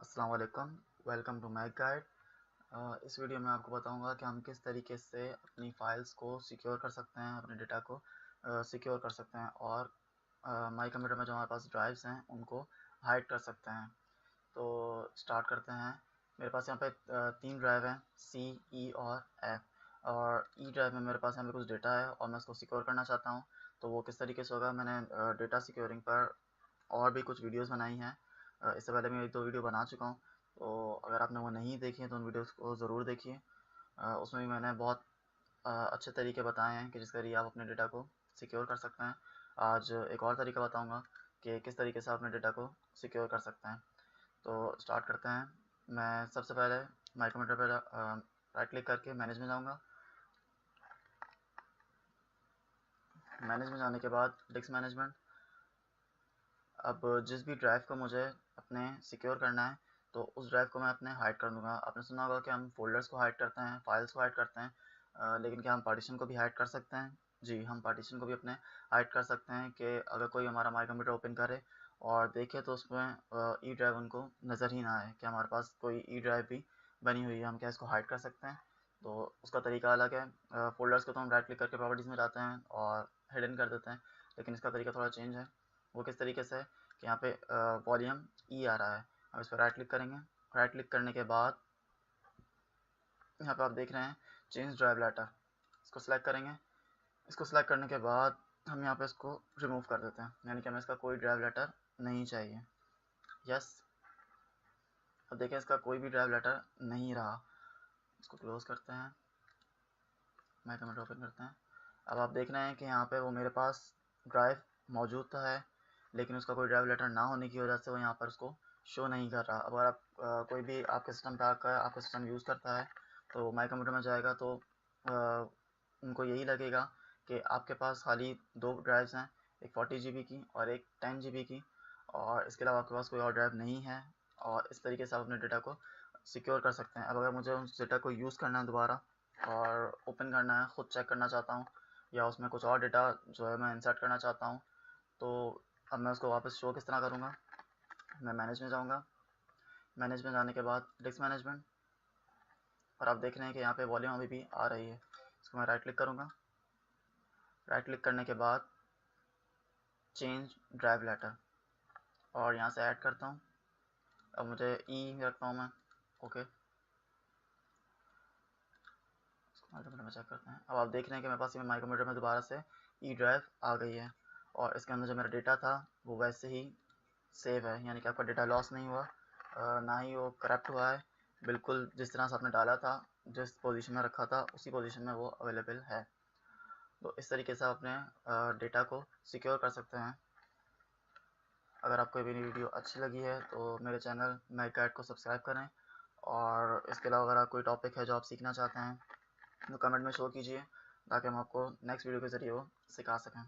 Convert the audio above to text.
अस्सलाम वालेकुम, welcome to Mac guide. इस वीडियो में आपको बताऊंगा कि हम किस तरीके से अपनी फ़ाइल्स को सिक्योर कर सकते हैं, अपने डेटा को सिक्योर कर सकते हैं और माई कंप्यूटर में जो हमारे पास ड्राइव्स हैं उनको हाइड कर सकते हैं। तो स्टार्ट करते हैं। मेरे पास यहाँ पे 3 ड्राइव हैं, सी, ई और एफ। और ई ड्राइव में मेरे पास यहाँ पे कुछ डेटा है और मैं उसको सिक्योर करना चाहता हूँ। तो वो किस तरीके से होगा, मैंने डेटा सिक्योरिंग पर और भी कुछ वीडियोस बनाई हैं। इससे पहले मैं 1-2 वीडियो बना चुका हूँ। तो अगर आपने वो नहीं देखी है तो उन वीडियोस को ज़रूर देखिए। उसमें भी मैंने बहुत अच्छे तरीके बताए हैं कि जिस जरिए आप अपने डेटा को सिक्योर कर सकते हैं। आज एक और तरीका बताऊँगा कि किस तरीके से आप अपने डेटा को सिक्योर कर सकते हैं। तो स्टार्ट करते हैं। मैं सबसे पहले माई कंप्यूटर पर राइट क्लिक करके मैनेज में जाऊँगा। मैनेज में जाने के बाद डिस्क मैनेजमेंट। अब जिस भी ड्राइव को मुझे अपने सिक्योर करना है तो उस ड्राइव को मैं अपने हाइड कर दूंगा। आपने सुना होगा कि हम फोल्डर्स को हाइड करते हैं, फाइल्स को हाइड करते हैं, लेकिन क्या हम पार्टीशन को भी हाइड कर सकते हैं? जी, हम पार्टीशन को भी अपने हाइड कर सकते हैं कि अगर कोई हमारा माई कंप्यूटर ओपन करे और देखे तो उसमें ई ड्राइव उनको नज़र ही ना आए कि हमारे पास कोई ई ड्राइव भी बनी हुई है। हम क्या इसको हाइड कर सकते हैं? तो उसका तरीका अलग है। फोल्डर्स को तो हम राइट क्लिक करके प्रॉपर्टीज़ में जाते हैं और हिडन कर देते हैं, लेकिन इसका तरीका थोड़ा चेंज है। वो किस तरीके से है कि यहाँ पे वॉल्यूम ई आ रहा है। अब इस पर राइट क्लिक करेंगे। राइट क्लिक करने के बाद यहाँ पे आप देख रहे हैं चेंज ड्राइव लेटर, इसको सिलेक्ट करेंगे। इसको सिलेक्ट करने के बाद हम यहाँ पे इसको रिमूव कर देते हैं, यानी कि हमें इसका कोई ड्राइव लेटर नहीं चाहिए। यस, अब देखें इसका कोई भी ड्राइव लेटर नहीं रहा। इसको क्लोज करते हैं, मैं कंप्यूटर ओपन करते हैं। अब आप देख रहे हैं कि यहाँ पे वो मेरे पास ड्राइव मौजूद तो है, लेकिन उसका कोई ड्राइव लेटर ना होने की वजह से वो यहाँ पर उसको शो नहीं कर रहा। अब अगर आप कोई भी आपके सिस्टम पे आकर आपका सिस्टम यूज़ करता है तो माई कंप्यूटर में जाएगा तो उनको यही लगेगा कि आपके पास खाली 2 ड्राइव्स हैं, एक 40 GB की और एक 10 GB की, और इसके अलावा आपके पास कोई और ड्राइव नहीं है। और इस तरीके से आप अपने डेटा को सिक्योर कर सकते हैं। अब अगर मुझे उस डेटा को यूज़ करना है दोबारा और ओपन करना है, ख़ुद चेक करना चाहता हूँ, या उसमें कुछ और डेटा जो है मैं इंसर्ट करना चाहता हूँ, तो अब मैं उसको वापस शो किस तरह करूँगा? मैं मैनेज में जाऊँगा। मैनेज में जाने के बाद डिस्क मैनेजमेंट, और आप देख रहे हैं कि यहाँ पे वॉल्यूम अभी भी आ रही है। इसको मैं राइट क्लिक करूँगा। राइट क्लिक करने के बाद चेंज ड्राइव लेटर और यहाँ से ऐड करता हूँ। अब मुझे ई रखता हूँ मैं। ओके, माई कंप्यूटर में चेक करते हैं। अब आप देख रहे हैं कि मेरे पास माई कंप्यूटर में दोबारा से ई ड्राइव आ गई है और इसके अंदर जो मेरा डेटा था वो वैसे ही सेव है, यानी कि आपका डेटा लॉस नहीं हुआ, ना ही वो करप्ट हुआ है। बिल्कुल जिस तरह से आपने डाला था, जिस पोजीशन में रखा था, उसी पोजीशन में वो अवेलेबल है। तो इस तरीके से आप अपने डेटा को सिक्योर कर सकते हैं। अगर आपको मेरी वीडियो अच्छी लगी है तो मेरे चैनल मैक गाइड को सब्सक्राइब करें, और इसके अलावा अगर कोई टॉपिक है जो आप सीखना चाहते हैं तो कमेंट में शो कीजिए ताकि हम आपको नेक्स्ट वीडियो के ज़रिए वो सिखा सकें।